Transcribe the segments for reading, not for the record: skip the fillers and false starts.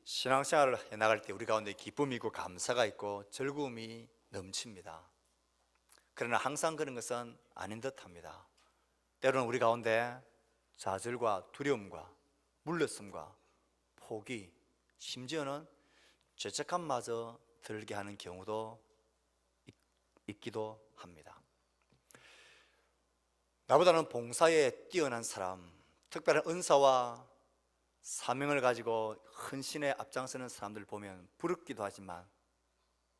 신앙생활을 해나갈 때 우리 가운데 기쁨이 있고 감사가 있고 즐거움이 넘칩니다. 그러나 항상 그런 것은 아닌 듯합니다. 때로는 우리 가운데 좌절과 두려움과 물러섬과 포기, 심지어는 죄책감마저 들게 하는 경우도 있기도 합니다. 나보다는 봉사에 뛰어난 사람, 특별한 은사와 사명을 가지고 헌신에 앞장서는 사람들을 보면 부럽기도 하지만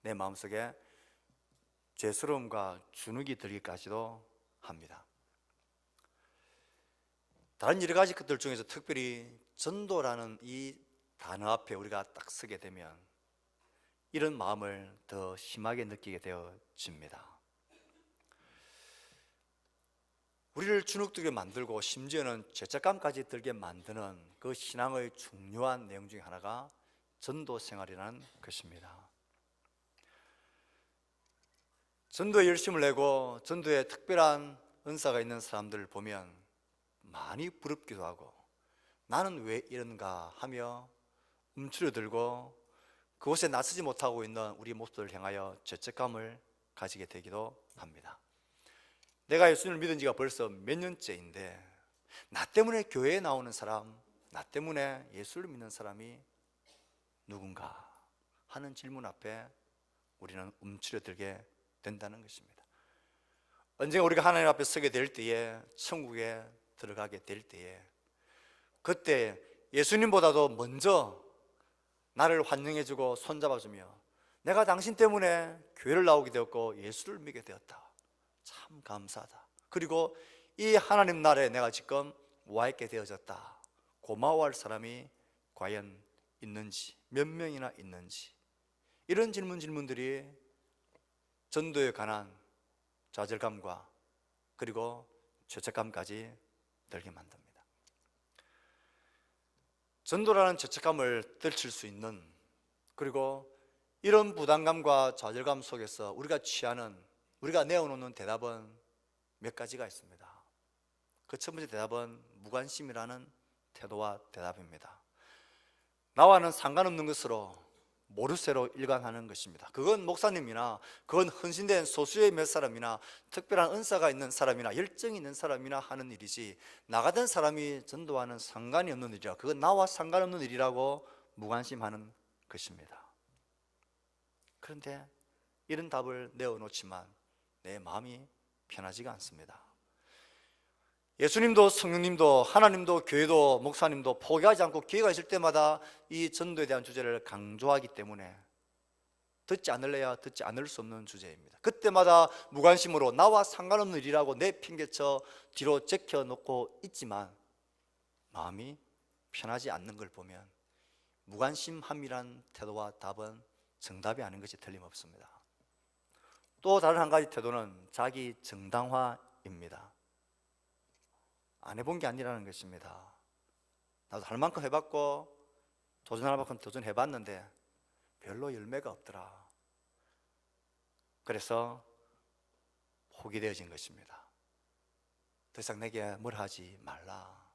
내 마음속에 죄스러움과 주눅이 들기까지도 합니다. 다른 여러 가지 것들 중에서 특별히 전도라는 이 단어 앞에 우리가 딱 서게 되면 이런 마음을 더 심하게 느끼게 되어집니다. 우리를 주눅들게 만들고 심지어는 죄책감까지 들게 만드는 그 신앙의 중요한 내용 중에 하나가 전도 생활이라는 것입니다. 전도에 열심을 내고 전도에 특별한 은사가 있는 사람들을 보면 많이 부럽기도 하고 나는 왜 이런가 하며 움츠러들고 그곳에 나서지 못하고 있는 우리 모습들을 향하여 죄책감을 가지게 되기도 합니다. 내가 예수님을 믿은 지가 벌써 몇 년째인데 나 때문에 교회에 나오는 사람, 나 때문에 예수를 믿는 사람이 누군가 하는 질문 앞에 우리는 움츠러들게 된다는 것입니다. 언젠가 우리가 하나님 앞에 서게 될 때에, 천국에 들어가게 될 때에 그때 예수님보다도 먼저 나를 환영해주고 손잡아주며 내가 당신 때문에 교회를 나오게 되었고 예수를 믿게 되었다, 참 감사하다, 그리고 이 하나님 나라에 내가 지금 와 있게 되어졌다, 고마워할 사람이 과연 있는지, 몇 명이나 있는지, 이런 질문들이 전도에 관한 좌절감과 그리고 죄책감까지 들게 만듭니다. 전도라는 죄책감을 떨칠 수 있는, 그리고 이런 부담감과 좌절감 속에서 우리가 취하는, 우리가 내어놓는 대답은 몇 가지가 있습니다. 그 첫 번째 대답은 무관심이라는 태도와 대답입니다. 나와는 상관없는 것으로 모르쇠로 일관하는 것입니다. 그건 목사님이나 그건 헌신된 소수의 몇 사람이나 특별한 은사가 있는 사람이나 열정이 있는 사람이나 하는 일이지 나 같은 사람이 전도하는 상관이 없는 일이라, 그건 나와 상관없는 일이라고 무관심하는 것입니다. 그런데 이런 답을 내어놓지만 내 마음이 편하지가 않습니다. 예수님도 성령님도 하나님도 교회도 목사님도 포기하지 않고 기회가 있을 때마다 이 전도에 대한 주제를 강조하기 때문에 듣지 않을래야 듣지 않을 수 없는 주제입니다. 그때마다 무관심으로 나와 상관없는 일이라고 내 핑계쳐 뒤로 제껴놓고 있지만 마음이 편하지 않는 걸 보면 무관심함이란 태도와 답은 정답이 아닌 것이 틀림없습니다. 또 다른 한 가지 태도는 자기 정당화입니다. 안 해본 게 아니라는 것입니다. 나도 할 만큼 해봤고 도전할 만큼 도전해봤는데 별로 열매가 없더라. 그래서 포기되어진 것입니다. 더 이상 내게 뭘 하지 말라.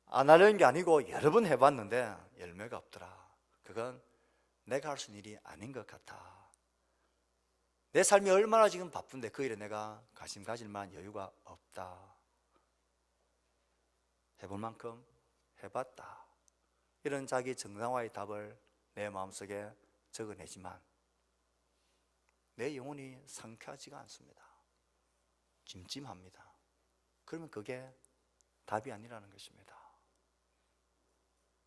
안 하려는 게 아니고 여러 번 해봤는데 열매가 없더라. 그건 내가 할 수 있는 일이 아닌 것 같아. 내 삶이 얼마나 지금 바쁜데 그 일에 내가 관심 가질 만한 여유가 없다. 해볼 만큼 해봤다. 이런 자기 정당화의 답을 내 마음속에 적어내지만 내 영혼이 상쾌하지가 않습니다. 찜찜합니다. 그러면 그게 답이 아니라는 것입니다.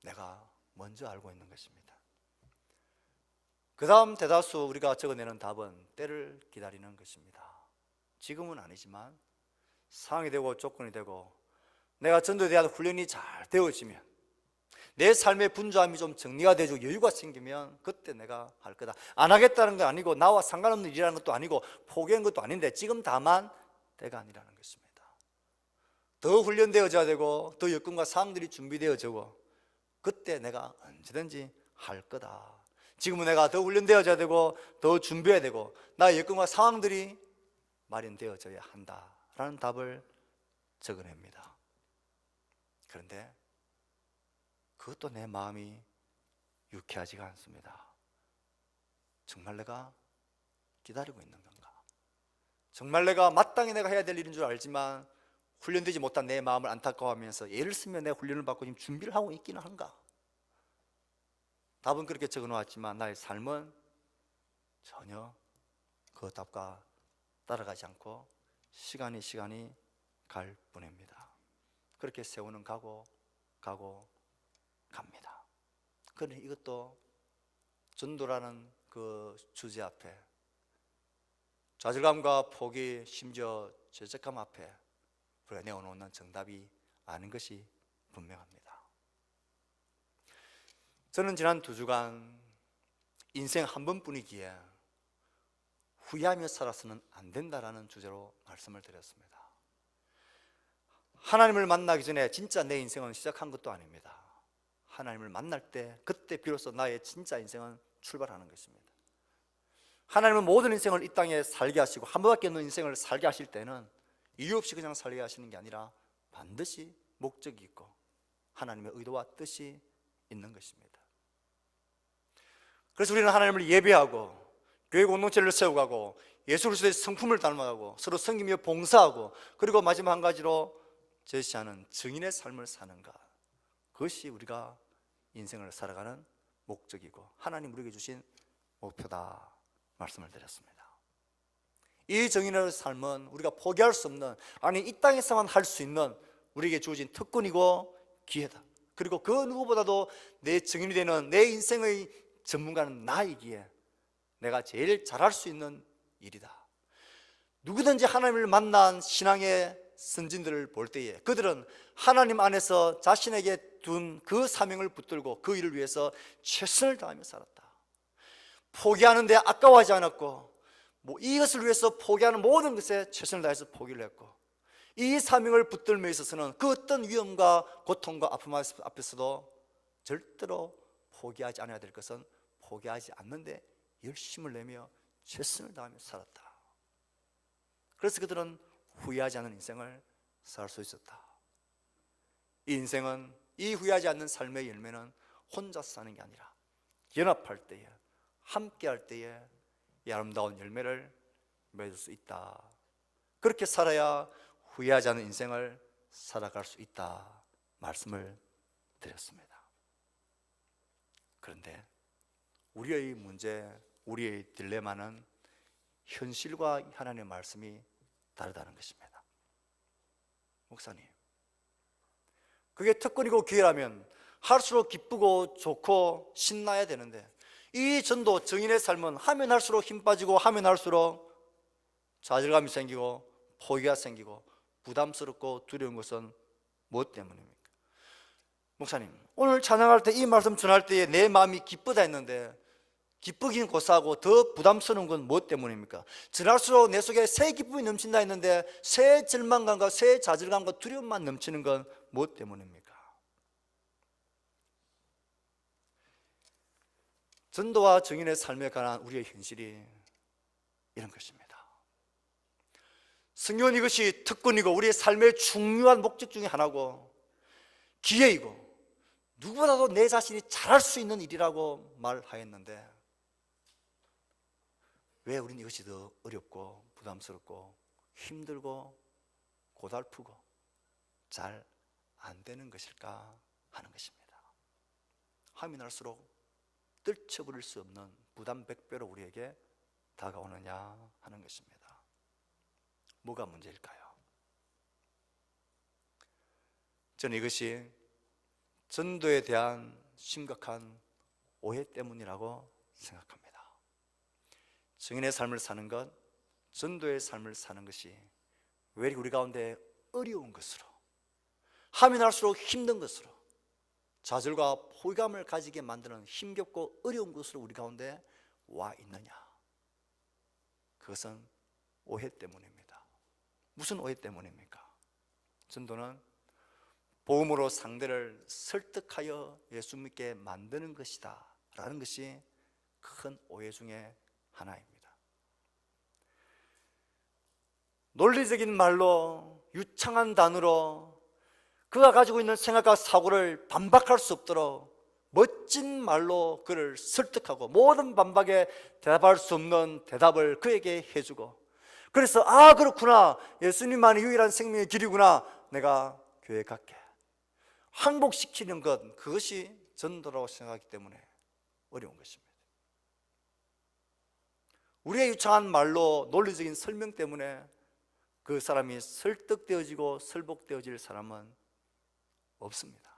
내가 먼저 알고 있는 것입니다. 그 다음 대다수 우리가 적어내는 답은 때를 기다리는 것입니다. 지금은 아니지만 상황이 되고 조건이 되고 내가 전도에 대한 훈련이 잘 되어지면 내 삶의 분주함이 좀 정리가 되고 여유가 생기면 그때 내가 할 거다. 안 하겠다는 건 아니고 나와 상관없는 일이라는 것도 아니고 포기한 것도 아닌데 지금 다만 때가 아니라는 것입니다. 더 훈련되어져야 되고 더 여건과 사항들이 준비되어지고 그때 내가 언제든지 할 거다. 지금은 내가 더 훈련되어져야 되고 더 준비해야 되고 나의 여건과 상황들이 마련되어져야 한다라는 답을 적어냅니다. 그런데 그것도 내 마음이 유쾌하지가 않습니다. 정말 내가 기다리고 있는 건가? 정말 내가 마땅히 내가 해야 될 일인 줄 알지만 훈련되지 못한 내 마음을 안타까워하면서 예를 쓰면 내가 훈련을 받고 지금 준비를 하고 있기는 한가? 답은 그렇게 적어 놓았지만 나의 삶은 전혀 그 답과 따라가지 않고 시간이 갈 뿐입니다. 그렇게 세월은 가고 갑니다. 그러니 이것도 전도라는 그 주제 앞에 좌절감과 포기, 심지어 죄책감 앞에 우리가 내어놓는 정답이 아닌 것이 분명합니다. 저는 지난 2주간 인생 한 번뿐이기에 후회하며 살아서는 안 된다라는 주제로 말씀을 드렸습니다. 하나님을 만나기 전에 진짜 내 인생은 시작한 것도 아닙니다. 하나님을 만날 때 그때 비로소 나의 진짜 인생은 출발하는 것입니다. 하나님은 모든 인생을 이 땅에 살게 하시고 한 번밖에 없는 인생을 살게 하실 때는 이유 없이 그냥 살게 하시는 게 아니라 반드시 목적이 있고 하나님의 의도와 뜻이 있는 것입니다. 그래서 우리는 하나님을 예배하고 교회 공동체를 세워가고 예수 그리스도의 성품을 닮아가고 서로 섬기며 봉사하고 그리고 마지막 한 가지로 제시하는 증인의 삶을 사는 것, 그것이 우리가 인생을 살아가는 목적이고 하나님 우리에게 주신 목표다 말씀을 드렸습니다. 이 증인의 삶은 우리가 포기할 수 없는, 아니 이 땅에서만 할 수 있는 우리에게 주어진 특권이고 기회다. 그리고 그 누구보다도 내 증인이 되는 내 인생의 전문가는 나이기에 내가 제일 잘할 수 있는 일이다. 누구든지 하나님을 만난 신앙의 선진들을 볼 때에 그들은 하나님 안에서 자신에게 둔 그 사명을 붙들고 그 일을 위해서 최선을 다하며 살았다. 포기하는데 아까워하지 않았고 이것을 위해서 포기하는 모든 것에 최선을 다해서 포기를 했고 이 사명을 붙들며 있어서는 그 어떤 위험과 고통과 아픔 앞에서도 절대로 포기하지 않아야 될 것은 포기하지 않는데 열심을 내며 최선을 다하며 살았다. 그래서 그들은 후회하지 않는 인생을 살 수 있었다. 이 인생은, 이 후회하지 않는 삶의 열매는 혼자 사는 게 아니라 연합할 때에, 함께 할 때에 이 아름다운 열매를 맺을 수 있다. 그렇게 살아야 후회하지 않는 인생을 살아갈 수 있다 말씀을 드렸습니다. 그런데 우리의 문제, 우리의 딜레마는 현실과 하나님의 말씀이 다르다는 것입니다. 목사님, 그게 특권이고 기회라면 할수록 기쁘고 좋고 신나야 되는데 이 전도 증인의 삶은 하면 할수록 힘 빠지고 하면 할수록 좌절감이 생기고 포기가 생기고 부담스럽고 두려운 것은 무엇 때문입니까? 목사님, 오늘 찬양할 때 이 말씀 전할 때에 내 마음이 기쁘다 했는데 기쁘긴 고사하고 더 부담스러운 건 무엇 때문입니까? 지날수록 내 속에 새 기쁨이 넘친다 했는데 새 절망감과 새 좌절감과 두려움만 넘치는 건 무엇 때문입니까? 전도와 증인의 삶에 관한 우리의 현실이 이런 것입니다. 성경은 이것이 특권이고 우리의 삶의 중요한 목적 중에 하나고 기회이고 누구보다도 내 자신이 잘할 수 있는 일이라고 말하였는데 왜 우리는 이것이 더 어렵고 부담스럽고 힘들고 고달프고 잘 안 되는 것일까 하는 것입니다. 하면 할수록 떨쳐버릴 수 없는 부담 100배로 우리에게 다가오느냐 하는 것입니다. 뭐가 문제일까요? 저는 이것이 전도에 대한 심각한 오해 때문이라고 생각합니다. 증인의 삶을 사는 것, 전도의 삶을 사는 것이 왜 우리 가운데 어려운 것으로, 하면 할수록 힘든 것으로, 좌절과 포기감을 가지게 만드는 힘겹고 어려운 것으로 우리 가운데 와 있느냐? 그것은 오해 때문입니다. 무슨 오해 때문입니까? 전도는 복음으로 상대를 설득하여 예수 믿게 만드는 것이다 라는 것이 큰 오해 중에 하나입니다. 논리적인 말로, 유창한 단어로 그가 가지고 있는 생각과 사고를 반박할 수 없도록 멋진 말로 그를 설득하고 모든 반박에 대답할 수 없는 대답을 그에게 해주고, 그래서 아 그렇구나, 예수님만이 유일한 생명의 길이구나, 내가 교회 갈게. 항복시키는 것, 그것이 전도라고 생각하기 때문에 어려운 것입니다. 우리의 유창한 말로 논리적인 설명 때문에 그 사람이 설득되어지고 설복되어질 사람은 없습니다.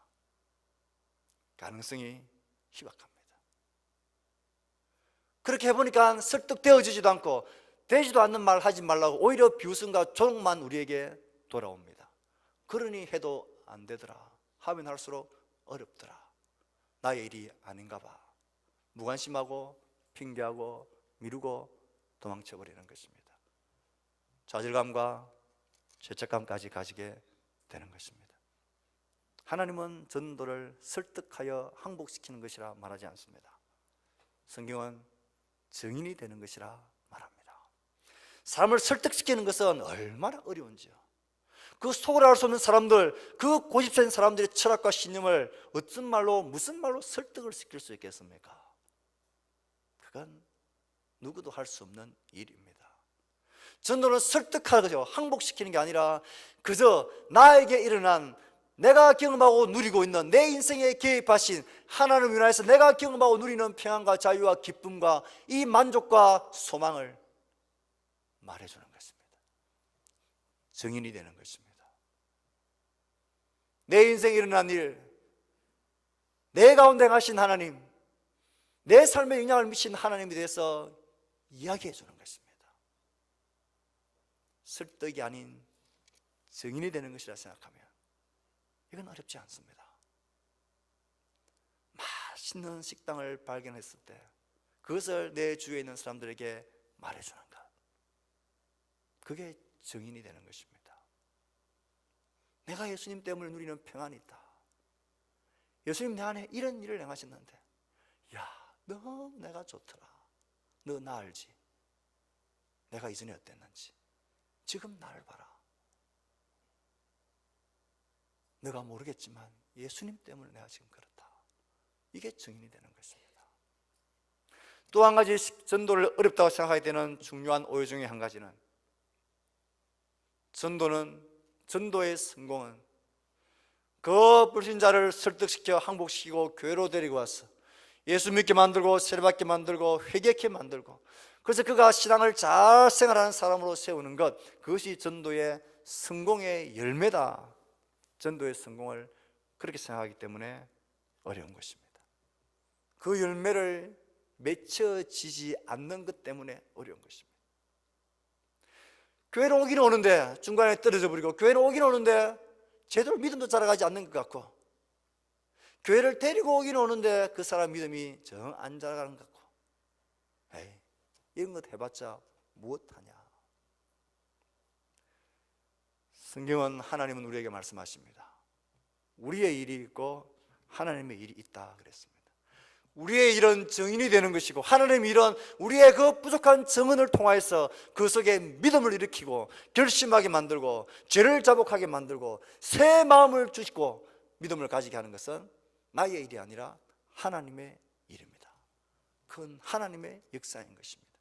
가능성이 희박합니다. 그렇게 해보니까 설득되어지지도 않고 되지도 않는 말 하지 말라고 오히려 비웃음과 조롱만 우리에게 돌아옵니다. 그러니 해도 안 되더라, 하면 할수록 어렵더라, 나의 일이 아닌가 봐, 무관심하고 핑계하고 미루고 도망쳐버리는 것입니다. 좌절감과 죄책감까지 가지게 되는 것입니다. 하나님은 전도를 설득하여 항복시키는 것이라 말하지 않습니다. 성경은 증인이 되는 것이라 말합니다. 사람을 설득시키는 것은 얼마나 어려운지요. 그 속을 알 수 없는 사람들, 그 고집센 사람들의 철학과 신념을 어떤 말로, 무슨 말로 설득을 시킬 수 있겠습니까? 그건 누구도 할 수 없는 일입니다. 전도는 설득하죠, 항복시키는 게 아니라 그저 나에게 일어난, 내가 경험하고 누리고 있는, 내 인생에 개입하신 하나님을 위하여서 내가 경험하고 누리는 평안과 자유와 기쁨과 이 만족과 소망을 말해주는 것입니다. 증인이 되는 것입니다. 내 인생에 일어난 일, 내 가운데 하신 하나님, 내 삶에 영향을 미친 하나님에 대해서 이야기해 주는 것입니다. 설득이 아닌 증인이 되는 것이라 생각하면 이건 어렵지 않습니다. 맛있는 식당을 발견했을 때 그것을 내 주위에 있는 사람들에게 말해주는 것, 그게 증인이 되는 것입니다. 내가 예수님 때문에 누리는 평안이 있다, 예수님 내 안에 이런 일을 행하셨는데, 야, 너무 내가 좋더라, 너 나 알지? 내가 이전에 어땠는지 지금 나를 봐라, 내가 모르겠지만 예수님 때문에 내가 지금 그렇다, 이게 증인이 되는 것입니다. 또 한 가지 전도를 어렵다고 생각하게 되는 중요한 오해 중에 한 가지는, 전도의 성공은 그 불신자를 설득시켜 항복시키고 교회로 데리고 와서 예수 믿게 만들고 세례받게 만들고 회개케 만들고, 그래서 그가 신앙을 잘 생활하는 사람으로 세우는 것, 그것이 전도의 성공의 열매다. 전도의 성공을 그렇게 생각하기 때문에 어려운 것입니다. 그 열매를 맺혀지지 않는 것 때문에 어려운 것입니다. 교회로 오기는 오는데 중간에 떨어져 버리고, 교회로 오기는 오는데 제대로 믿음도 자라가지 않는 것 같고, 교회를 데리고 오기는 오는데 그 사람 믿음이 정 안 자라가는 것 같고, 에이, 이런 것 해봤자 무엇하냐. 성경은, 하나님은 우리에게 말씀하십니다. 우리의 일이 있고 하나님의 일이 있다 그랬습니다. 우리의 일은 증인이 되는 것이고, 하나님의 일은 우리의 그 부족한 증언을 통하여서 그 속에 믿음을 일으키고 결심하게 만들고 죄를 자복하게 만들고 새 마음을 주시고 믿음을 가지게 하는 것은 나의 일이 아니라 하나님의 일입니다. 그건 하나님의 역사인 것입니다.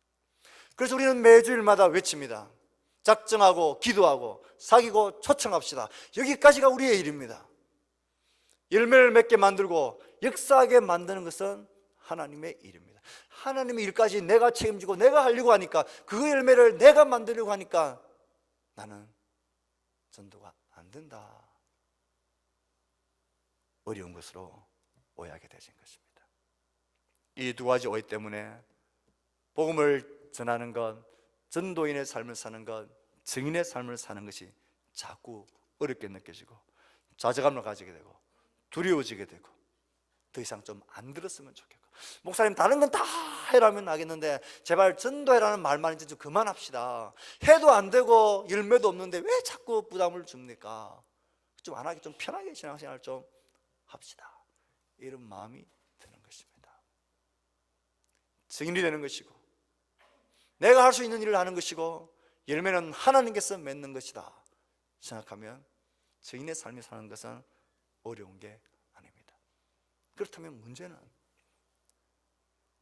그래서 우리는 매주일마다 외칩니다. 작정하고 기도하고 사귀고 초청합시다. 여기까지가 우리의 일입니다. 열매를 맺게 만들고 역사하게 만드는 것은 하나님의 일입니다. 하나님의 일까지 내가 책임지고 내가 하려고 하니까, 그 열매를 내가 만들려고 하니까 나는 전도가 안 된다, 어려운 것으로 오해하게 되신 것입니다. 이 두 가지 오해 때문에 복음을 전하는 것, 전도인의 삶을 사는 것, 증인의 삶을 사는 것이 자꾸 어렵게 느껴지고 좌절감을 가지게 되고 두려워지게 되고, 더 이상 좀 안 들었으면 좋겠고, 목사님 다른 건 다 해라면 하겠는데 제발 전도해라는 말만 이제 좀 그만합시다. 해도 안 되고 열매도 없는데 왜 자꾸 부담을 줍니까? 좀 안 하게, 좀 편하게 신앙생활 좀 합시다, 이런 마음이 드는 것입니다. 증인이 되는 것이고 내가 할 수 있는 일을 하는 것이고 열매는 하나님께서 맺는 것이다 생각하면 증인의 삶을 사는 것은 어려운 게 아닙니다. 그렇다면 문제는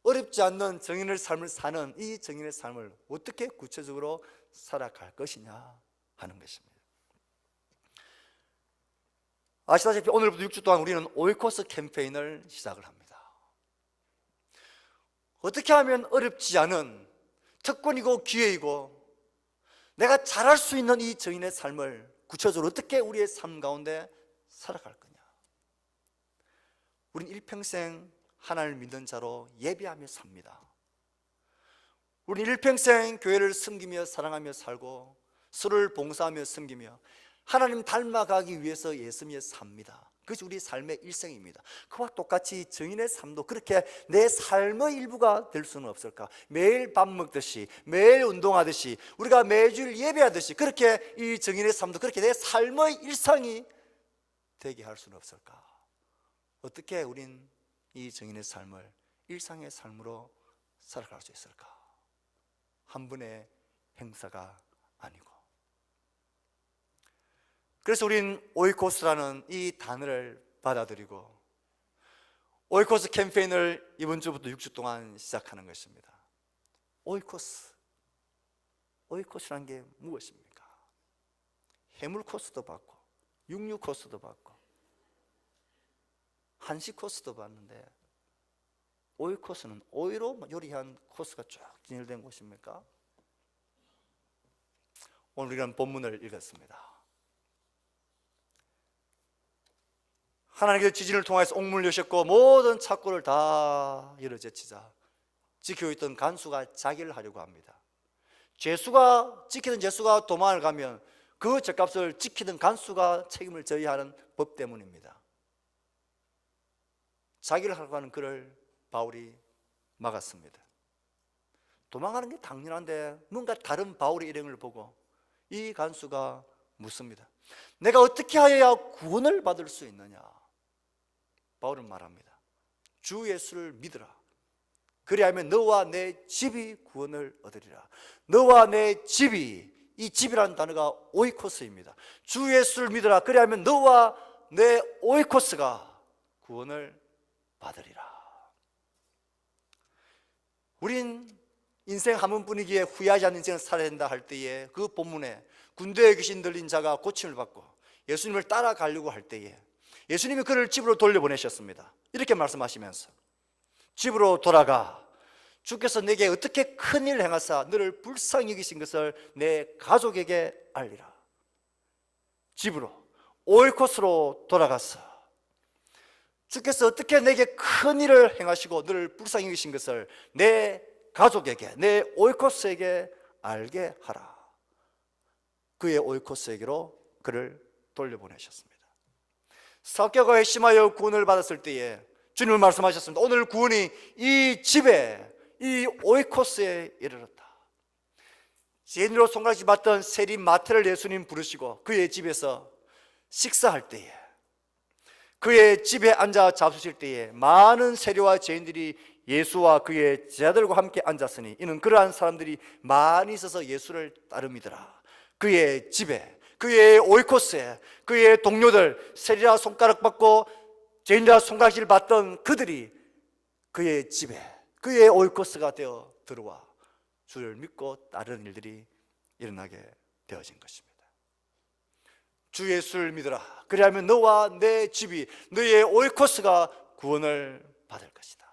어렵지 않는 증인의 삶을 사는 이 증인의 삶을 어떻게 구체적으로 살아갈 것이냐 하는 것입니다. 아시다시피 오늘부터 6주 동안 우리는 오이코스 캠페인을 시작을 합니다. 어떻게 하면 어렵지 않은 특권이고 기회이고 내가 잘할 수 있는 이 증인의 삶을 구체적으로 어떻게 우리의 삶 가운데 살아갈 거냐. 우린 일평생 하나님을 믿는 자로 예배하며 삽니다. 우린 일평생 교회를 섬기며 사랑하며 살고 서로를 봉사하며 섬기며 하나님 닮아가기 위해서 애쓰며 삽니다. 그것이 우리 삶의 일생입니다. 그와 똑같이 증인의 삶도 그렇게 내 삶의 일부가 될 수는 없을까? 매일 밥 먹듯이, 매일 운동하듯이, 우리가 매주일 예배하듯이 그렇게 이 증인의 삶도 그렇게 내 삶의 일상이 되게 할 수는 없을까? 어떻게 우린 이 증인의 삶을 일상의 삶으로 살아갈 수 있을까? 한 분의 행사가 아니고. 그래서 우린 오이코스라는 이 단어를 받아들이고 오이코스 캠페인을 이번 주부터 6주 동안 시작하는 것입니다. 오이코스라는 게 무엇입니까? 해물 코스도 받고 육류 코스도 받고 한식 코스도 받는데 오이코스는 오이로 요리한 코스가 쭉 진열된 곳입니까? 오늘 우리는 본문을 읽었습니다. 하나님께서 지진을 통해서 옥문을 여셨고 모든 착고를 다 열어제치자 지키고 있던 간수가 자기를 하려고 합니다. 지키던 죄수가 도망을 가면 그 죗값을 지키던 간수가 책임을 져야 하는 법 때문입니다. 자기를 하려고 하는 그를 바울이 막았습니다. 도망가는 게 당연한데 뭔가 다른 바울의 일행을 보고 이 간수가 묻습니다. 내가 어떻게 하여야 구원을 받을 수 있느냐? 바울은 말합니다. 주 예수를 믿으라. 그리하면 너와 내 집이 구원을 얻으리라. 너와 내 집이, 이 집이라는 단어가 오이코스입니다. 주 예수를 믿으라. 그리하면 너와 내 오이코스가 구원을 받으리라. 우린 인생 한 번뿐이기에 후회하지 않는 인생을 살아야 된다 할 때에 그 본문에 군대에 귀신 들린 자가 고침을 받고 예수님을 따라가려고 할 때에 예수님이 그를 집으로 돌려보내셨습니다. 이렇게 말씀하시면서 집으로 돌아가 주께서 내게 어떻게 큰일을 행하사 너를 불쌍히 여기신 것을 내 가족에게 알리라. 집으로 오이코스로 돌아가서 주께서 어떻게 내게 큰일을 행하시고 너를 불쌍히 여기신 것을 내 가족에게, 내 오이코스에게 알게 하라. 그의 오이코스에게로 그를 돌려보내셨습니다. 사개오가 회심하여 구원을 받았을 때에 주님은 말씀하셨습니다. 오늘 구원이 이 집에, 이 오이코스에 이르렀다. 죄인으로 손가락질 받던 세리 마태를 예수님 부르시고 그의 집에서 식사할 때에, 그의 집에 앉아 잡수실 때에 많은 세리와 죄인들이 예수와 그의 제자들과 함께 앉았으니 이는 그러한 사람들이 많이 있어서 예수를 따름이더라. 그의 집에, 그의 오이코스에 그의 동료들, 세리라 손가락 받고 죄인이라 손가락질 받던 그들이 그의 집에, 그의 오이코스가 되어 들어와 주를 믿고 따르는 일들이 일어나게 되어진 것입니다. 주 예수를 믿어라. 그리하면 너와 내 집이, 너의 오이코스가 구원을 받을 것이다.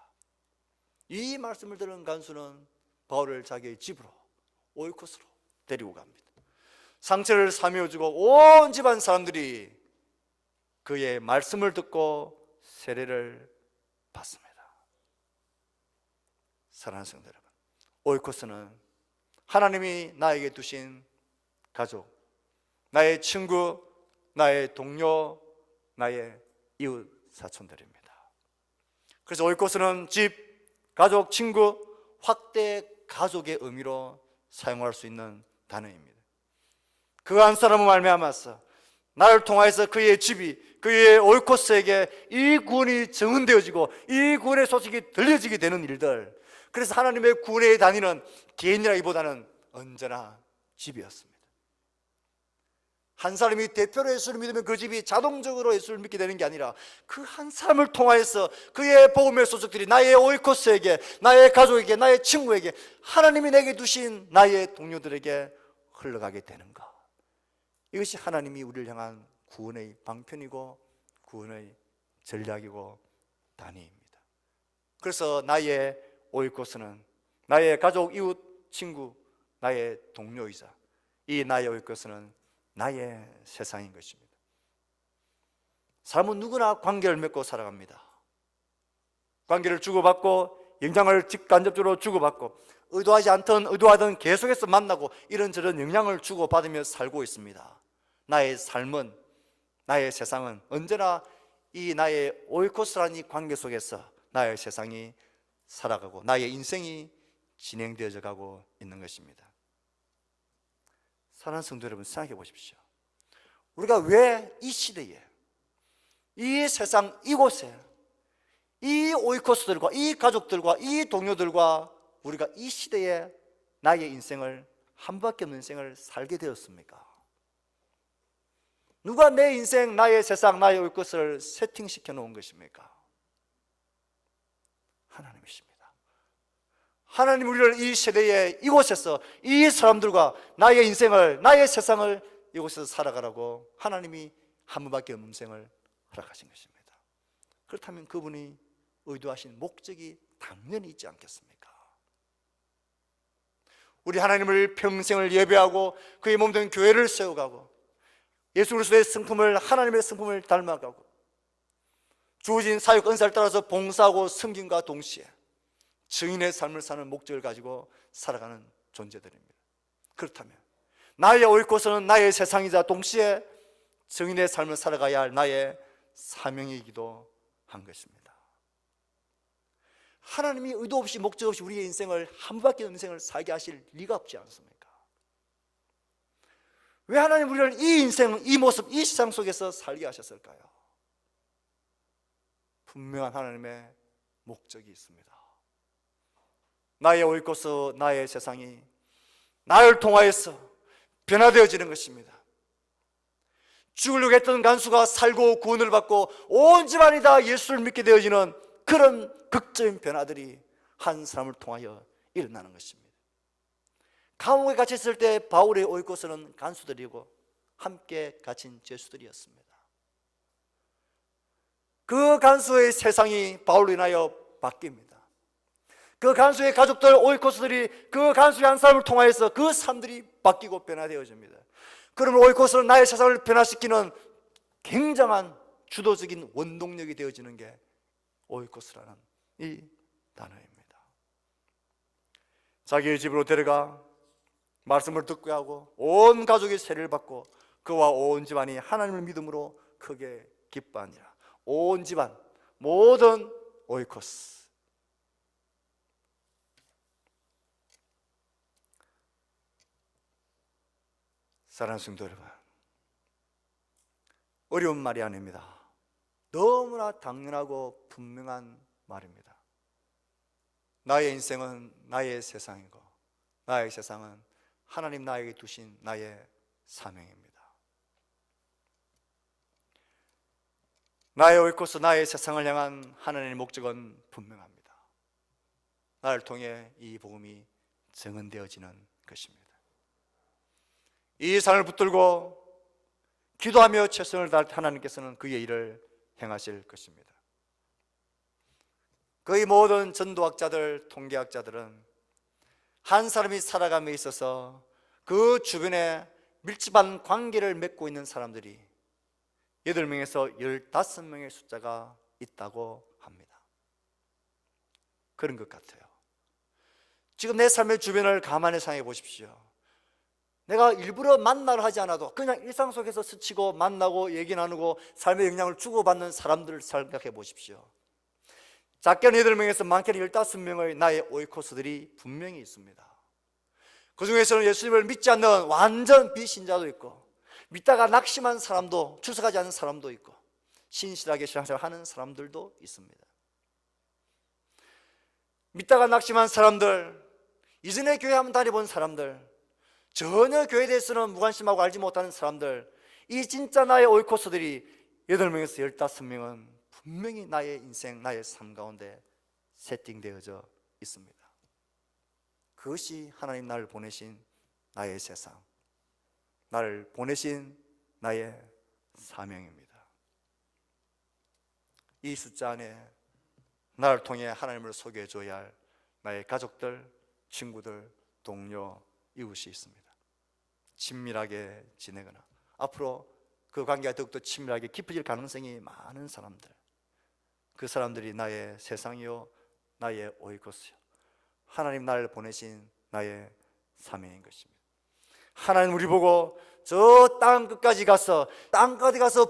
이 말씀을 들은 간수는 바울을 자기의 집으로, 오이코스로 데리고 갑니다. 상처를 사며주고 온 집안 사람들이 그의 말씀을 듣고 세례를 받습니다. 사랑하는 성도 여러분, 오이코스는 하나님이 나에게 두신 가족, 나의 친구, 나의 동료, 나의 이웃 사촌들입니다. 그래서 오이코스는 집, 가족, 친구, 확대 가족의 의미로 사용할 수 있는 단어입니다. 그 한 사람을 말미암아서 나를 통하여서 그의 집이, 그의 오이코스에게 이 구원이 증언되어지고 이 구원의 소식이 들려지게 되는 일들, 그래서 하나님의 구원의 단위는 개인이라기보다는 언제나 집이었습니다. 한 사람이 대표로 예수를 믿으면 그 집이 자동적으로 예수를 믿게 되는 게 아니라 그 한 사람을 통하여서 그의 복음의 소식들이 나의 오이코스에게, 나의 가족에게, 나의 친구에게, 하나님이 내게 두신 나의 동료들에게 흘러가게 되는 것. 이것이 하나님이 우리를 향한 구원의 방편이고 구원의 전략이고 단위입니다. 그래서 나의 오이코스는 나의 가족, 이웃, 친구, 나의 동료이자 이 나의 오이코스는 나의 세상인 것입니다. 사람은 누구나 관계를 맺고 살아갑니다. 관계를 주고받고 영향을 직간접적으로 주고받고 의도하지 않든 의도하든 계속해서 만나고 이런저런 영향을 주고받으며 살고 있습니다. 나의 삶은, 나의 세상은 언제나 이 나의 오이코스라는 이 관계 속에서 나의 세상이 살아가고 나의 인생이 진행되어져 가고 있는 것입니다. 사랑하는 성도 여러분, 생각해 보십시오. 우리가 왜 이 시대에, 이 세상 이곳에 이 오이코스들과 이 가족들과 이 동료들과 우리가 이 시대에 나의 인생을, 한 바퀴 없는 인생을 살게 되었습니까? 누가 내 인생, 나의 세상, 나의 오이코스를 세팅시켜 놓은 것입니까? 하나님이십니다. 하나님 우리를 이 세대에 이곳에서 이 사람들과 나의 인생을, 나의 세상을 이곳에서 살아가라고 하나님이 한 번밖에 없는 인생을 허락하신 것입니다. 그렇다면 그분이 의도하신 목적이 당연히 있지 않겠습니까? 우리 하나님을 평생을 예배하고 그의 몸된 교회를 세워가고 예수 그리스도의 성품을, 하나님의 성품을 닮아가고 주어진 사역 은사를 따라서 봉사하고 섬김과 동시에 증인의 삶을 사는 목적을 가지고 살아가는 존재들입니다. 그렇다면 나의 오이코스는 나의 세상이자 동시에 증인의 삶을 살아가야 할 나의 사명이기도 한 것입니다. 하나님이 의도 없이 목적 없이 우리의 인생을, 한 바퀴 인생을 살게 하실 리가 없지 않습니까? 왜 하나님 우리를 이 인생, 이 모습, 이 세상 속에서 살게 하셨을까요? 분명한 하나님의 목적이 있습니다. 나의 오이코스, 나의 세상이 나를 통하여서 변화되어지는 것입니다. 죽으려고 했던 간수가 살고 구원을 받고 온 집안이 다 예수를 믿게 되어지는 그런 극적인 변화들이 한 사람을 통하여 일어나는 것입니다. 감옥에 갇혔을 때 바울의 오이코스는 간수들이고 함께 갇힌 죄수들이었습니다. 그 간수의 세상이 바울로 인하여 바뀝니다. 그 간수의 가족들, 오이코스들이 그 간수의 한 사람을 통하여서 그 사람들이 바뀌고 변화되어집니다. 그러면 오이코스는 나의 세상을 변화시키는 굉장한 주도적인 원동력이 되어지는 게 오이코스라는 이 단어입니다. 자기의 집으로 데려가 말씀을 듣게 하고 온 가족이 세례를 받고 그와 온 집안이 하나님을 믿음으로 크게 기뻐하니라. 온 집안, 모든 오이코스. 사랑하는 성도 여러분, 어려운 말이 아닙니다. 너무나 당연하고 분명한 말입니다. 나의 인생은 나의 세상이고 나의 세상은 하나님 나에게 두신 나의 사명입니다. 나의 오이코스, 나의 세상을 향한 하나님의 목적은 분명합니다. 나를 통해 이 복음이 증언되어지는 것입니다. 이 산을 붙들고 기도하며 최선을 다할 때 하나님께서는 그의 일을 행하실 것입니다. 거의 모든 전도학자들, 통계학자들은 한 사람이 살아감에 있어서 그 주변에 밀집한 관계를 맺고 있는 사람들이 8명에서 15명의 숫자가 있다고 합니다. 그런 것 같아요. 지금 내 삶의 주변을 가만히 생각해 보십시오. 내가 일부러 만나를 하지 않아도 그냥 일상 속에서 스치고 만나고 얘기 나누고 삶의 영향을 주고받는 사람들을 생각해 보십시오. 작게는 8명에서 많게는 15명의 나의 오이코스들이 분명히 있습니다. 그 중에서는 예수님을 믿지 않는 완전 비신자도 있고 믿다가 낙심한 사람도, 출석하지 않는 사람도 있고 신실하게 신앙생활 하는 사람들도 있습니다. 믿다가 낙심한 사람들, 이전에 교회 한번 다녀본 사람들, 전혀 교회에 대해서는 무관심하고 알지 못하는 사람들, 이 진짜 나의 오이코스들이 8명에서 15명은 분명히 나의 인생, 나의 삶 가운데 세팅되어져 있습니다. 그것이 하나님 나를 보내신 나의 세상, 나를 보내신 나의 사명입니다. 이 숫자 안에 나를 통해 하나님을 소개해줘야 할 나의 가족들, 친구들, 동료, 이웃이 있습니다. 친밀하게 지내거나 앞으로 그 관계가 더욱더 친밀하게 깊어질 가능성이 많은 사람들, 그 사람들이 나의 세상이요, 나의 오이코스요, 하나님 나를 보내신 나의 사명인 것입니다. 하나님 우리 보고 저 땅 끝까지 가서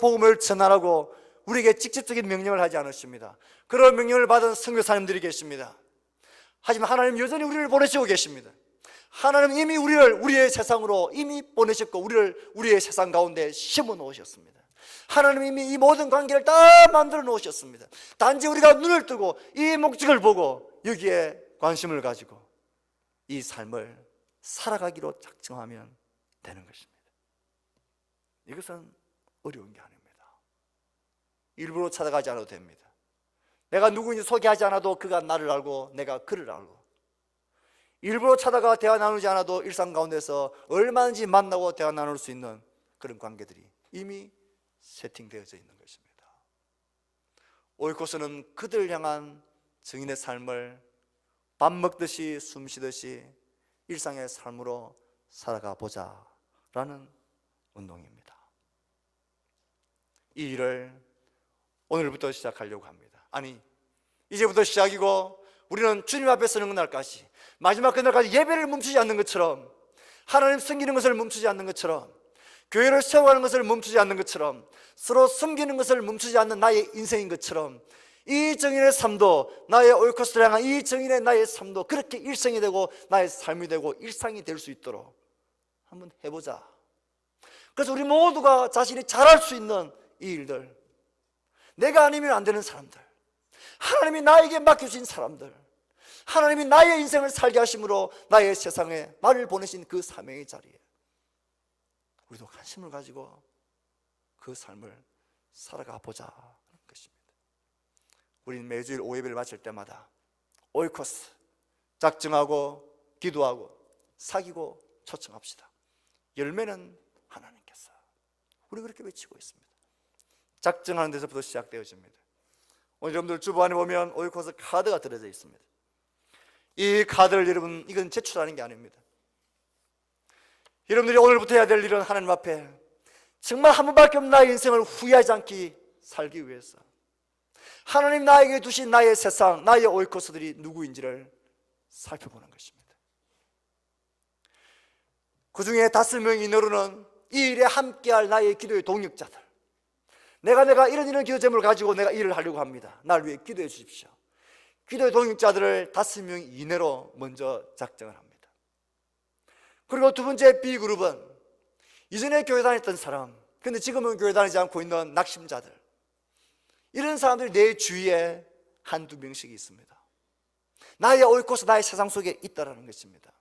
복음을 전하라고 우리에게 직접적인 명령을 하지 않으십니다. 그런 명령을 받은 선교사님들이 계십니다. 하지만 하나님 여전히 우리를 보내시고 계십니다. 하나님 이미 우리를 우리의 세상으로 이미 보내셨고 우리를 우리의 세상 가운데 심어 놓으셨습니다. 하나님 이미 이 모든 관계를 다 만들어 놓으셨습니다. 단지 우리가 눈을 뜨고 이 목적을 보고 여기에 관심을 가지고 이 삶을 살아가기로 작정하면 되는 것입니다. 이것은 어려운 게 아닙니다. 일부러 찾아가지 않아도 됩니다. 내가 누구인지 소개하지 않아도 그가 나를 알고 내가 그를 알고, 일부러 찾아가 대화 나누지 않아도 일상 가운데서 얼마든지 만나고 대화 나눌 수 있는 그런 관계들이 이미 세팅되어져 있는 것입니다. 오이코스는 그들을 향한 증인의 삶을 밥 먹듯이 숨 쉬듯이 일상의 삶으로 살아가 보자라는 운동입니다. 이 일을 오늘부터 시작하려고 합니다. 아니, 이제부터 시작이고 우리는 주님 앞에 서는 그날까지, 마지막 그날까지 예배를 멈추지 않는 것처럼, 하나님 섬기는 것을 멈추지 않는 것처럼, 교회를 세워가는 것을 멈추지 않는 것처럼, 서로 섬기는 것을 멈추지 않는 나의 인생인 것처럼, 이 정인의 삶도, 나의 오이코스를 향한 이 정인의 나의 삶도 그렇게 일생이 되고 나의 삶이 되고 일상이 될 수 있도록 한번 해보자. 그래서 우리 모두가 자신이 잘할 수 있는 이 일들, 내가 아니면 안 되는 사람들, 하나님이 나에게 맡겨주신 사람들, 하나님이 나의 인생을 살게 하심으로 나의 세상에 나를 보내신 그 사명의 자리에 우리도 관심을 가지고 그 삶을 살아가 보자는 것입니다. 우리는 매주일 오예배를 마칠 때마다 오이코스, 작정하고 기도하고 사귀고 초청합시다. 열매는 하나님께서, 우리 그렇게 외치고 있습니다. 작정하는 데서부터 시작되어집니다. 오늘 여러분들 주보 안에 보면 오이코스 카드가 들어져 있습니다. 이 카드를 여러분, 이건 제출하는 게 아닙니다. 여러분들이 오늘부터 해야 될 일은 하나님 앞에 정말 한 번밖에 없는 나의 인생을 후회하지 않기 살기 위해서 하나님 나에게 두신 나의 세상, 나의 오이코스들이 누구인지를 살펴보는 것입니다. 그 중에 5명 이내로는 이 일에 함께할 나의 기도의 동력자들, 내가 이런 기도 제목을 가지고 내가 일을 하려고 합니다. 나를 위해 기도해 주십시오. 기도의 동역자들을 5명 이내로 먼저 작정을 합니다. 그리고 두 번째 B그룹은 이전에 교회 다녔던 사람, 근데 지금은 교회 다니지 않고 있는 낙심자들, 이런 사람들이 내 주위에 한두 명씩 있습니다. 나의 오이코스, 나의 세상 속에 있다라는 것입니다.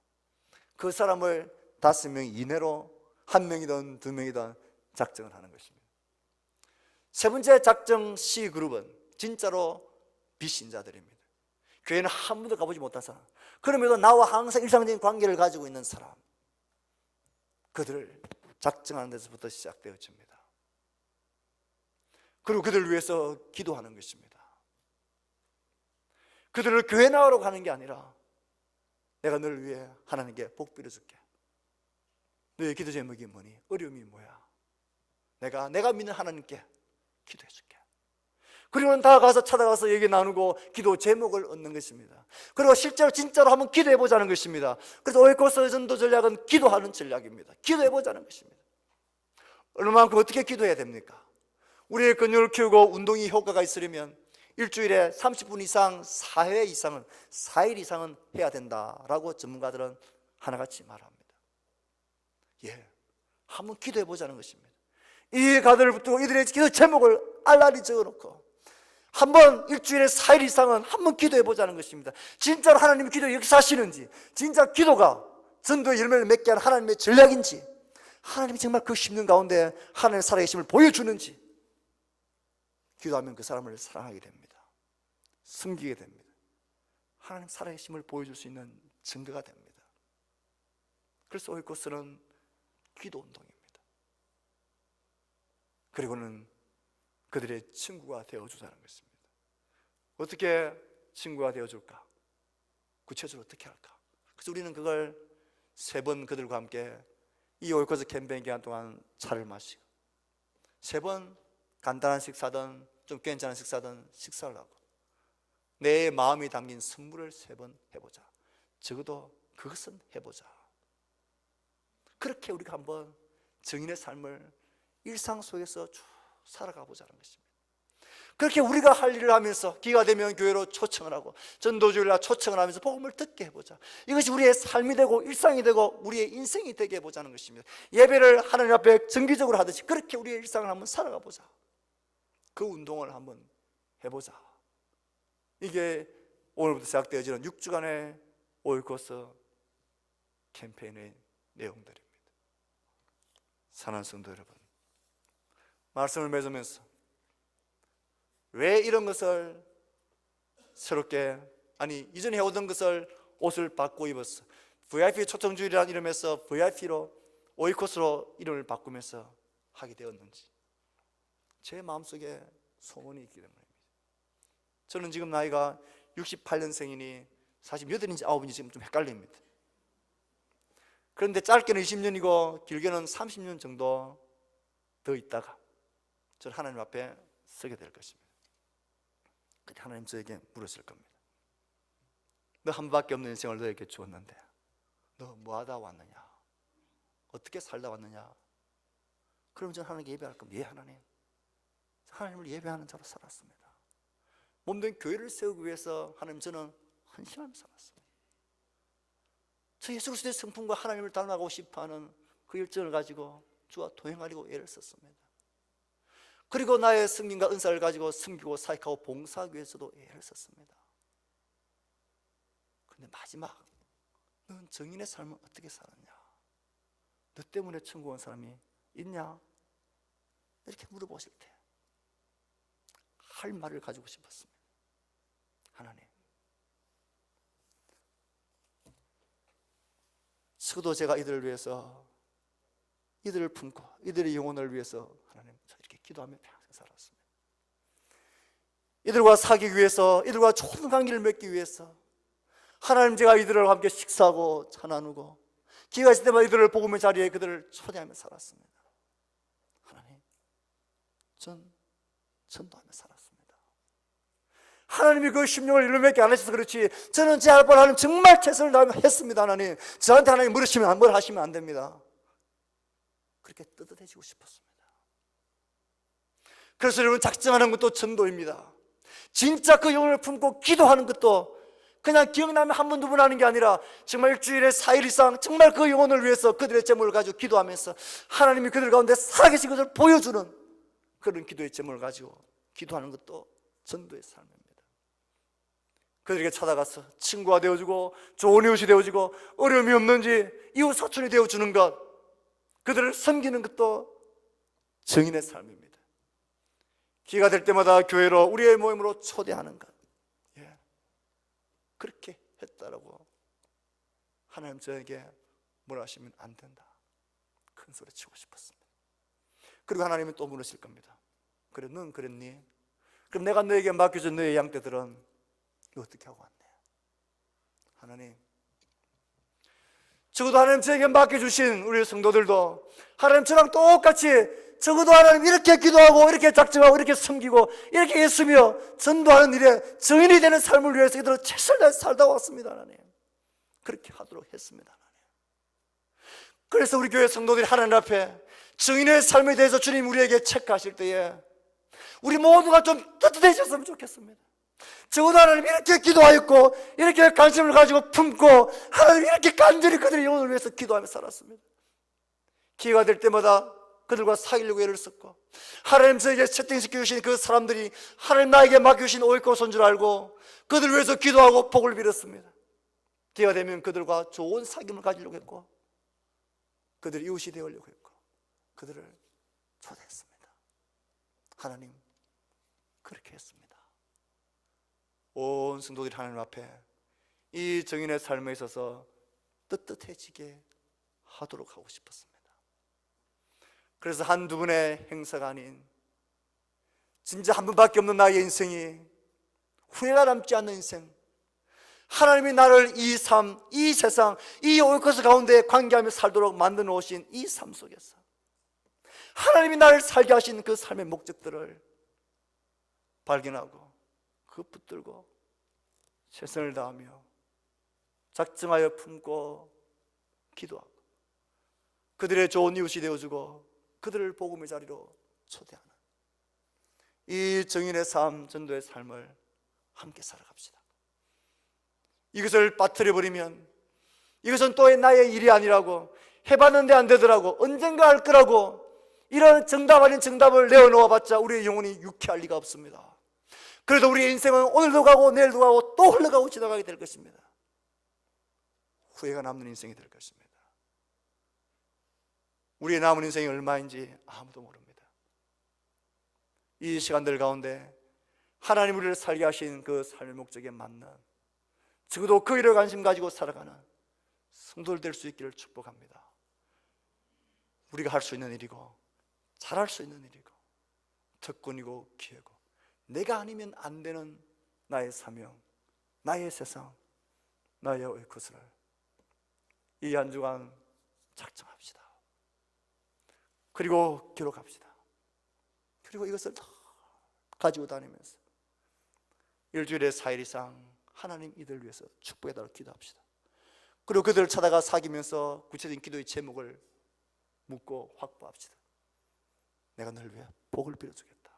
그 사람을 5명 이내로 1명이든 2명이든 작정을 하는 것입니다. 세 번째 작정 C그룹은 진짜로 비신자들입니다. 교회는 한 번도 가보지 못한 사람, 그럼에도 나와 항상 일상적인 관계를 가지고 있는 사람, 그들을 작정하는 데서부터 시작되어집니다. 그리고 그들을 위해서 기도하는 것입니다. 그들을 교회 나가러 가는 게 아니라 내가 너를 위해 하나님께 복 빌어줄게. 너의 기도 제목이 뭐니? 어려움이 뭐야? 내가 믿는 하나님께 기도해줄게. 그리고는 다가가서 찾아가서 얘기 나누고 기도 제목을 얻는 것입니다. 그리고 실제로 진짜로 한번 기도해보자는 것입니다. 그래서 오이코스 전도 전략은 기도하는 전략입니다. 기도해보자는 것입니다. 얼마만큼 어떻게 기도해야 됩니까? 우리의 근육을 키우고 운동이 효과가 있으려면 일주일에 30분 이상, 4회 이상은, 4일 이상은 해야 된다라고 전문가들은 하나같이 말합니다. 한번 기도해보자는 것입니다. 이 가들을 붙들고 이들의 기도 제목을 알라리 적어놓고 한번 일주일에 4일 이상은 한번 기도해보자는 것입니다. 진짜로 하나님이 기도에 역사하시는지, 진짜 기도가 전도의 열매를 맺게 하는 하나님의 전략인지, 하나님이 정말 그 심령 가운데 하나님의 살아계심을 보여주는지 기도하면 그 사람을 사랑하게 됩니다. 섬기게 됩니다. 하나님 살아계심을 보여줄 수 있는 증거가 됩니다. 그래서 오이코스는 기도 운동입니다. 그리고는 그들의 친구가 되어주자는 것입니다. 어떻게 친구가 되어줄까? 구체적으로 어떻게 할까? 그래서 우리는 그걸 3번 그들과 함께 이 오이코스 캠페인 기간 동안 차를 마시고 3번 간단한 식사든 좀 괜찮은 식사든 식사를 하고 내 마음이 담긴 선물을 3번 해보자. 적어도 그것은 해보자. 그렇게 우리가 한번 증인의 삶을 일상 속에서 쭉 살아가 보자는 것입니다. 그렇게 우리가 할 일을 하면서 기회가 되면 교회로 초청을 하고 전도주일날 초청을 하면서 복음을 듣게 해보자. 이것이 우리의 삶이 되고 일상이 되고 우리의 인생이 되게 해보자는 것입니다. 예배를 하나님 앞에 정기적으로 하듯이 그렇게 우리의 일상을 한번 살아가 보자. 그 운동을 한번 해보자. 이게 오늘부터 시작되어지는 6주간의 오이코스 캠페인의 내용들입니다. 사랑하는 성도 여러분, 말씀을 맺으면서 왜 이런 것을 새롭게 이전에 해오던 것을 옷을 바꿔 입었어? VIP 초청주일이라는 이름에서 VIP로 오이코스로 이름을 바꾸면서 하게 되었는지 제 마음속에 소원이 있기 때문입니다. 저는 지금 나이가 68년생이니 48인지 9인지 지금 좀 헷갈립니다. 그런데 짧게는 20년이고 길게는 30년 정도 더 있다가 저는 하나님 앞에 서게 될 것입니다. 그때 하나님 저에게 물었을 겁니다. 너 한 번밖에 없는 인생을 너에게 주었는데 너 뭐하다 왔느냐? 어떻게 살다 왔느냐? 그럼 저는 하나님께 예배할 겁니다. 예, 하나님, 하나님을 예배하는 자로 살았습니다. 몸된 교회를 세우기 위해서 하나님 저는 헌신하며 살았습니다. 저 예수 그리스도의 성품과 하나님을 닮아가고 싶어하는 그 열정을 가지고 주와 동행하려고 애를 썼습니다. 그리고 나의 승민과 은사를 가지고 섬기고 사역하고 봉사하기 위해서도 애를 썼습니다. 그런데 마지막 너는 정인의 삶을 어떻게 살았냐? 너 때문에 천국 온 사람이 있냐? 이렇게 물어보실 때 할 말을 가지고 싶었습니다. 하나님, 적어도 제가 이들을 위해서, 이들을 품고 이들의 영혼을 위해서 하나님 저 이렇게 기도하며 평생 살았습니다. 이들과 사귀기 위해서, 이들과 좋은 관계를 맺기 위해서 하나님, 제가 이들과 함께 식사하고 차 나누고 기회가 있을 때마다 이들을 복음의 자리에 그들을 초대하며 살았습니다. 하나님, 전 전도하며 살았습니다. 하나님이 그 심령을 일러맺게 안 하셔서 그렇지 저는 제 할 바를 하나님 정말 최선을 다하며 했습니다. 하나님, 저한테 하나님 물으시면 뭘 하시면 안 됩니다. 그렇게 뜨뜻해지고 싶었습니다. 그래서 여러분, 작정하는 것도 전도입니다. 진짜 그 영혼을 품고 기도하는 것도 그냥 기억나면 한 번, 두 번 하는 게 아니라 정말 일주일에 4일 이상 정말 그 영혼을 위해서 그들의 제목을 가지고 기도하면서 하나님이 그들 가운데 살아계신 것을 보여주는 그런 기도의 제목을 가지고 기도하는 것도 전도의 삶입니다. 그들에게 찾아가서 친구가 되어주고 좋은 이웃이 되어주고 어려움이 없는지 이웃 사촌이 되어주는 것, 그들을 섬기는 것도 정인의 삶입니다. 기회가 될 때마다 교회로 우리의 모임으로 초대하는 것, 그렇게 했다라고 하나님 저에게 뭐라 하시면 안 된다, 큰 소리 치고 싶었습니다. 그리고 하나님은 또 물으실 겁니다. 그래, 넌 그랬니? 그럼 내가 너에게 맡겨준 너의 양떼들은 이거 어떻게 하고 왔네? 하나님, 적어도 하나님 저에게 맡겨주신 우리 성도들도 하나님 저랑 똑같이 적어도 하나님 이렇게 기도하고 이렇게 작정하고 이렇게 섬기고 이렇게 예수며 전도하는 일에 정인이 되는 삶을 위해서 이들은 최선을 다해서 살다 왔습니다. 하나님, 그렇게 하도록 했습니다. 하나님, 그래서 우리 교회 성도들이 하나님 앞에 정인의 삶에 대해서 주님 우리에게 체크하실 때에 우리 모두가 좀 뜨뜻해졌으면 좋겠습니다. 적어도 하나님 이렇게 기도하였고 이렇게 관심을 가지고 품고 하나님 이렇게 간절히 그들의 영혼을 위해서 기도하며 살았습니다. 기회가 될 때마다 그들과 사귀려고 애를 썼고 하나님 저에게 채팅시켜 주신 그 사람들이 하나님 나에게 맡겨주신 오이코스인 줄 알고 그들 위해서 기도하고 복을 빌었습니다. 기회가 되면 그들과 좋은 사귐을 가지려고 했고 그들이 이웃이 되으려고 했고 그들을 초대했습니다. 하나님 그렇게 했습니다. 온 성도들이 하나님 앞에 이 정인의 삶에 있어서 떳떳해지게 하도록 하고 싶었습니다. 그래서 한두 분의 행사가 아닌 진짜 한 번밖에 없는 나의 인생이 후회가 남지 않는 인생, 하나님이 나를 이 삶, 이 세상, 이 오이코스 가운데 관계하며 살도록 만들어 놓으신 이 삶 속에서 하나님이 나를 살게 하신 그 삶의 목적들을 발견하고 그 붙들고 최선을 다하며 작정하여 품고 기도하고 그들의 좋은 이웃이 되어주고 그들을 복음의 자리로 초대하는 이 정인의 삶, 전도의 삶을 함께 살아갑시다. 이것을 빠뜨려버리면 이것은 또 나의 일이 아니라고, 해봤는데 안 되더라고, 언젠가 할 거라고, 이런 정답 아닌 정답을 내어놓아봤자 우리의 영혼이 유쾌할 리가 없습니다. 그래도 우리의 인생은 오늘도 가고 내일도 가고 또 흘러가고 지나가게 될 것입니다. 후회가 남는 인생이 될 것입니다. 우리의 남은 인생이 얼마인지 아무도 모릅니다. 이 시간들 가운데 하나님 우리를 살게 하신 그 삶의 목적에 맞는, 적어도 그 일을 관심 가지고 살아가는 성도들 될 수 있기를 축복합니다. 우리가 할 수 있는 일이고 잘할 수 있는 일이고 특권이고 기회고 내가 아니면 안 되는 나의 사명, 나의 세상, 나의 오이코스를 이 한 주간 작정합시다. 그리고 기록합시다. 그리고 이것을 다 가지고 다니면서 일주일에 4일 이상 하나님 이들 위해서 축복해달라고 기도합시다. 그리고 그들을 찾아가 사귀면서 구체적인 기도의 제목을 묻고 확보합시다. 내가 너를 위해 복을 빌어주겠다,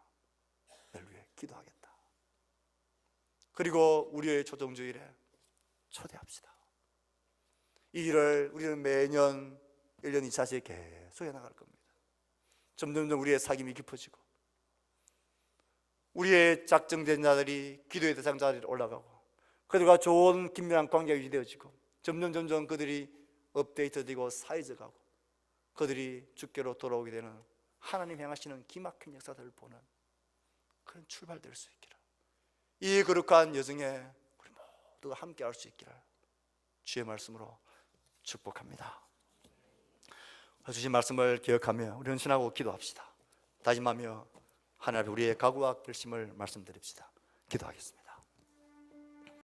너를 위해 기도하겠다. 그리고 우리의 조정주일에 초대합시다. 이 일을 우리는 매년 1년 2차씩 계속 해나갈 겁니다. 점점점 우리의 사귐이 깊어지고 우리의 작정된 자들이 기도의 대상자리로 올라가고 그들과 좋은 긴밀한 관계가 유지되어지고 점점 그들이 업데이트되고 사회적하고 그들이 주께로 돌아오게 되는 하나님 행하시는 기막힌 역사들을 보는 그런 출발될 수 있기를, 이 거룩한 여정에 우리 모두가 함께 할 수 있기를 주의 말씀으로 축복합니다. 주신 말씀을 기억하며 우리 헌신하고 기도합시다. 다짐하며 하나님 우리의 각오와 결심을 말씀드립시다. 기도하겠습니다.